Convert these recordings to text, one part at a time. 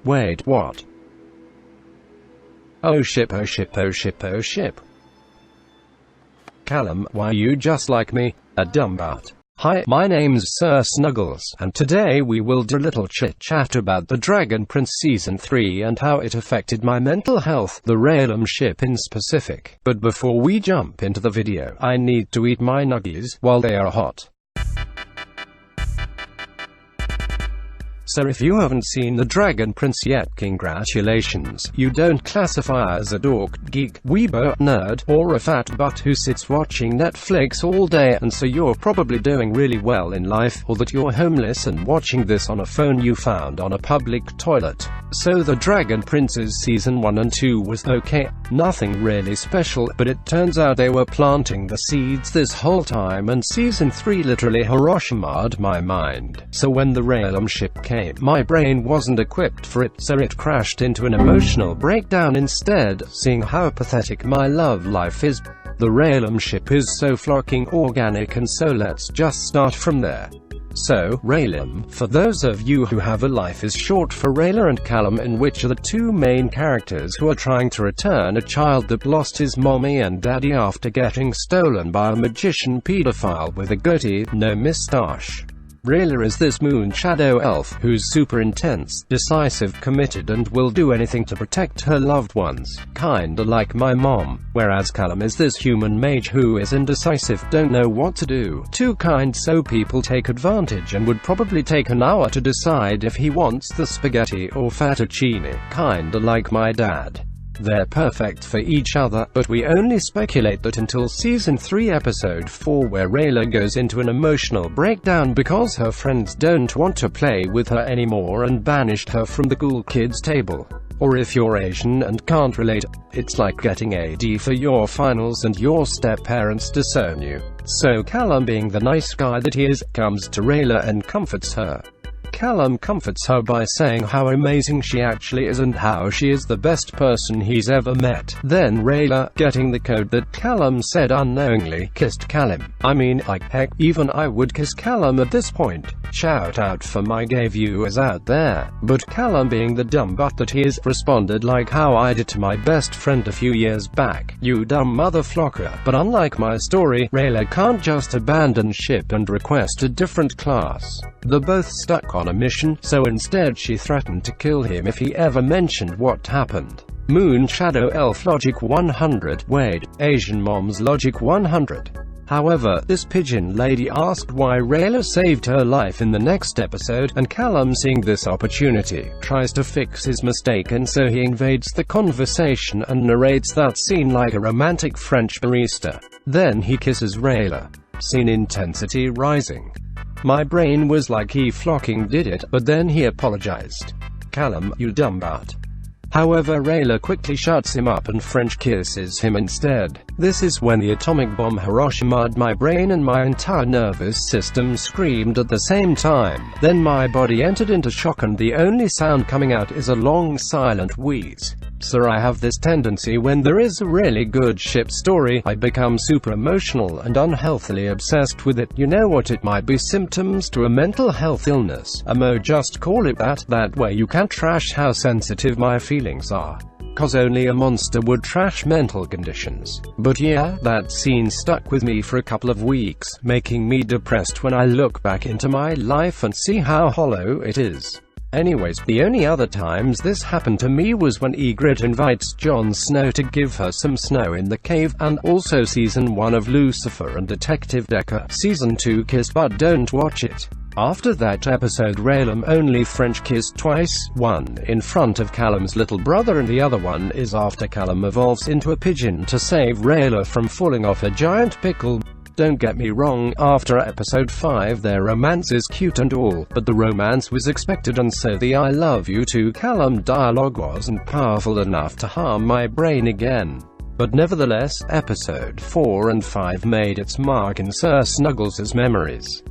Wait, what? Oh ship, oh ship, oh ship, oh ship. Callum, why you just like me? A dumb butt. Hi, my name's Sir Snuggles, and today we will do a little chit-chat about the Dragon Prince Season 3 and how it affected my mental health, the rayllum ship in specific. But before we jump into the video, I need to eat my nuggies while they are hot. So if you haven't seen the Dragon Prince yet, congratulations. You don't classify as a dork, geek, weeber, nerd, or a fat butt who sits watching Netflix all day, and so you're probably doing really well in life, or that you're homeless and watching this on a phone you found on a public toilet. So the Dragon Prince's Season 1 and 2 was okay, nothing really special, but it turns out they were planting the seeds this whole time, and Season 3 literally Hiroshimaed my mind. So when the rayllum ship came, my brain wasn't equipped for it, so it crashed into an emotional breakdown instead, seeing how pathetic my love life is. The rayllum ship is so fucking organic, and so let's just start from there. So, rayllum, for those of you who have a life, is short for Rayla and Callum, in which are the two main characters who are trying to return a child that lost his mommy and daddy after getting stolen by a magician pedophile with a goatee, no moustache. Rayla is this moon shadow elf, who's super intense, decisive, committed, and will do anything to protect her loved ones, kinda like my mom, whereas Callum is this human mage who is indecisive, don't know what to do, too kind, so people take advantage, and would probably take an hour to decide if he wants the spaghetti or fettuccine, kinda like my dad. They're perfect for each other, but we only speculate that until Season 3 Episode 4, where Rayla goes into an emotional breakdown because her friends don't want to play with her anymore and banished her from the cool kids table. Or if you're Asian and can't relate, it's like getting a D for your finals and your step-parents disown you. So Callum, being the nice guy that he is, comes to Rayla and comforts her. Callum comforts her by saying how amazing she actually is and how she is the best person he's ever met. Then Rayla, getting the code that Callum said unknowingly, kissed Callum. I mean, like heck, even I would kiss Callum at this point. Shout out for my gay viewers out there. But Callum, being the dumb butt that he is, responded like how I did to my best friend a few years back. You dumb motherflocker. But unlike my story, Rayla can't just abandon ship and request a different class. They're both stuck on a mission, so instead she threatened to kill him if he ever mentioned what happened. Moon Shadow Elf Logic 100. Wade, Asian Mom's Logic 100. However, this pigeon lady asked why Rayla saved her life in the next episode, and Callum, seeing this opportunity, tries to fix his mistake, and so he invades the conversation and narrates that scene like a romantic French barista. Then he kisses Rayla. Scene intensity rising. My brain was like he flocking did it, but then he apologized. Callum, you dumb butt. However, Rayla quickly shuts him up and French kisses him instead. This is when the atomic bomb Hiroshimaed my brain and my entire nervous system screamed at the same time. Then my body entered into shock and the only sound coming out is a long silent wheeze. So I have this tendency when there is a really good ship story, I become super emotional and unhealthily obsessed with it. You know what, it might be symptoms to a mental health illness. Just call it that. That way you can trash how sensitive my feelings are. Cause only a monster would trash mental conditions. But yeah, that scene stuck with me for a couple of weeks, making me depressed when I look back into my life and see how hollow it is. Anyways, the only other times this happened to me was when Ygritte invites Jon Snow to give her some snow in the cave, and also Season 1 of Lucifer and Detective Decker. Season 2 Kiss but don't watch it. After that episode, rayllum only French kissed twice, one in front of Callum's little brother and the other one is after Callum evolves into a pigeon to save Rayla from falling off a giant pickle. Don't get me wrong, after episode 5 their romance is cute and all, but the romance was expected, and so the I love you to Callum dialogue wasn't powerful enough to harm my brain again. But nevertheless, episode 4 and 5 made its mark in Sir Snuggles' memories.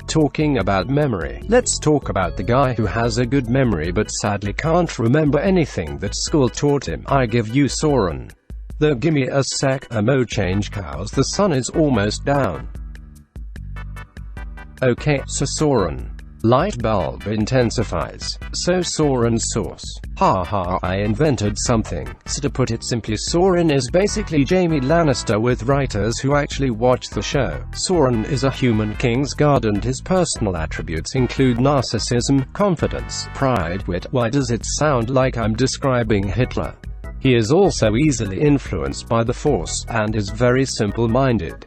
Talking about memory, let's talk about the guy who has a good memory but sadly can't remember anything that school taught him. I give you Soren. Though gimme a sec, change cows, the sun is almost down. Okay, so Soren. Light bulb intensifies. So Soren sauce. Haha, I invented something. So to put it simply, Soren is basically Jaime Lannister with writers who actually watch the show. Soren is a human Kingsguard and his personal attributes include narcissism, confidence, pride, wit. Why does it sound like I'm describing Hitler? He is also easily influenced by the Force, and is very simple-minded.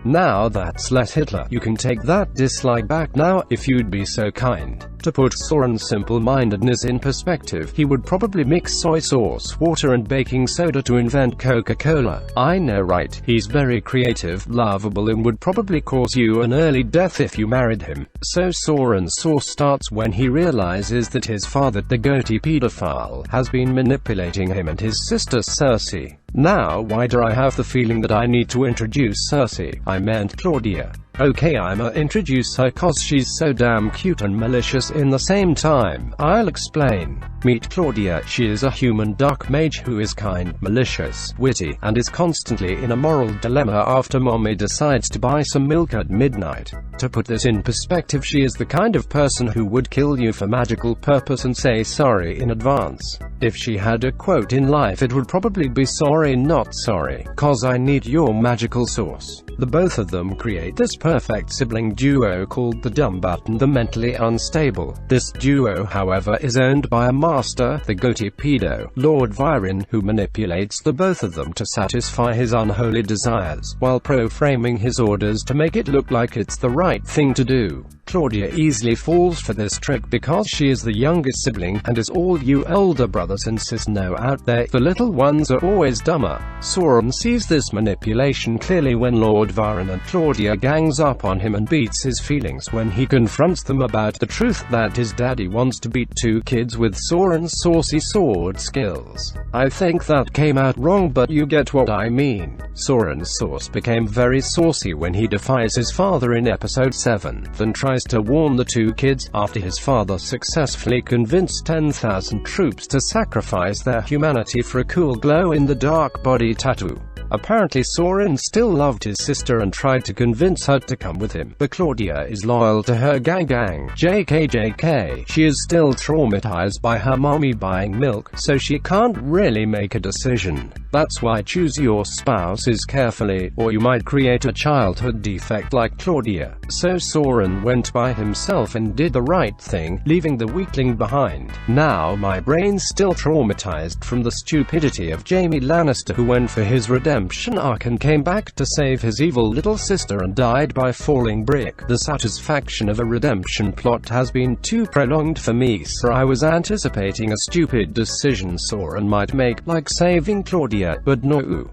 Now that's let Hitler, you can take that dislike back now, if you'd be so kind. To put Soren's simple-mindedness in perspective, he would probably mix soy sauce, water and baking soda to invent Coca-Cola. I know, right? He's very creative, lovable and would probably cause you an early death if you married him. So Soren's sauce starts when he realizes that his father, the goatee pedophile, has been manipulating him and his sister Cersei. Now why do I have the feeling that I need to introduce Cersei? I meant Claudia. Okay, I'ma introduce her cause she's so damn cute and malicious in the same time. I'll explain. Meet Claudia. She is a human dark mage who is kind, malicious, witty, and is constantly in a moral dilemma after mommy decides to buy some milk at midnight. To put this in perspective, she is the kind of person who would kill you for magical purpose and say sorry in advance. If she had a quote in life, it would probably be sorry not sorry, cause I need your magical sauce. The both of them create this perfect sibling duo called the dumb but the mentally unstable. This duo, however, is owned by a master, the goatee pedo, Lord Viren, who manipulates the both of them to satisfy his unholy desires, while pro-framing his orders to make it look like it's the right thing to do. Claudia easily falls for this trick because she is the youngest sibling, and as all you older brothers and sisters know out there, the little ones are always dumber. Soren sees this manipulation clearly when Lord Viren and Claudia gangs up on him and beats his feelings when he confronts them about the truth that his daddy wants to beat two kids with Soren's saucy sword skills. I think that came out wrong, but you get what I mean. Soren's sauce became very saucy when he defies his father in episode 7, then tries to warn the two kids, after his father successfully convinced 10,000 troops to sacrifice their humanity for a cool glow-in-the-dark body tattoo. Apparently Soren still loved his sister and tried to convince her to come with him, but Claudia is loyal to her gang. JK. She is still traumatized by her mommy buying milk, so she can't really make a decision. That's why choose your spouses carefully, or you might create a childhood defect like Claudia. So Soren went by himself and did the right thing, leaving the weakling behind. Now my brain's still traumatized from the stupidity of Jaime Lannister, who went for his redemption arc and came back to save his evil little sister and died by falling brick. The satisfaction of a redemption plot has been too prolonged for me, so I was anticipating a stupid decision Soren might make, like saving Claudia, but no.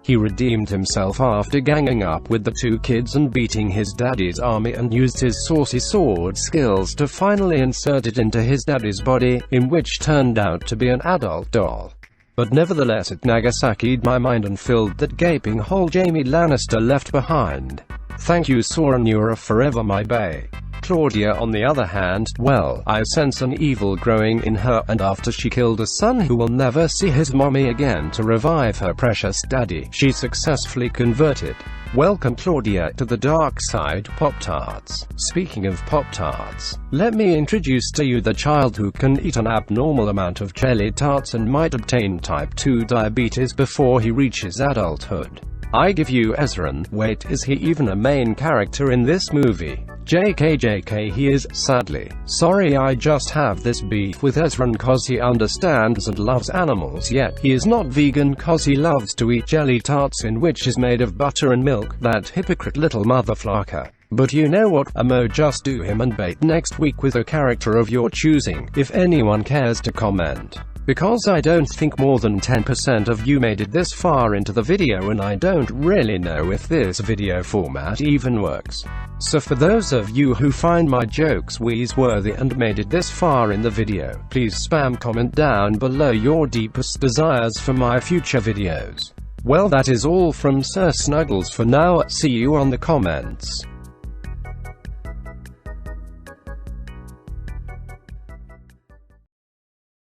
He redeemed himself after ganging up with the two kids and beating his daddy's army, and used his saucy sword skills to finally insert it into his daddy's body, in which turned out to be an adult doll. But nevertheless it Nagasaki'd my mind and filled that gaping hole Jaime Lannister left behind. Thank you Soren, you're forever my bae. Claudia on the other hand, well, I sense an evil growing in her, and after she killed a son who will never see his mommy again to revive her precious daddy, she successfully converted. Welcome Claudia to the dark side, Pop-Tarts. Speaking of Pop-Tarts, let me introduce to you the child who can eat an abnormal amount of jelly tarts and might obtain type 2 diabetes before he reaches adulthood. I give you Ezran. Wait, is he even a main character in this movie? JK, he is, sadly. Sorry, I just have this beef with Ezran cause he understands and loves animals, yet he is not vegan cause he loves to eat jelly tarts in which is made of butter and milk, that hypocrite little motherflacker. But you know what, Amo, just do him and bait next week with a character of your choosing, if anyone cares to comment. Because I don't think more than 10% of you made it this far into the video, and I don't really know if this video format even works. So for those of you who find my jokes wheeze-worthy and made it this far in the video, please spam comment down below your deepest desires for my future videos. Well, that is all from Sir Snuggles for now. See you on the comments.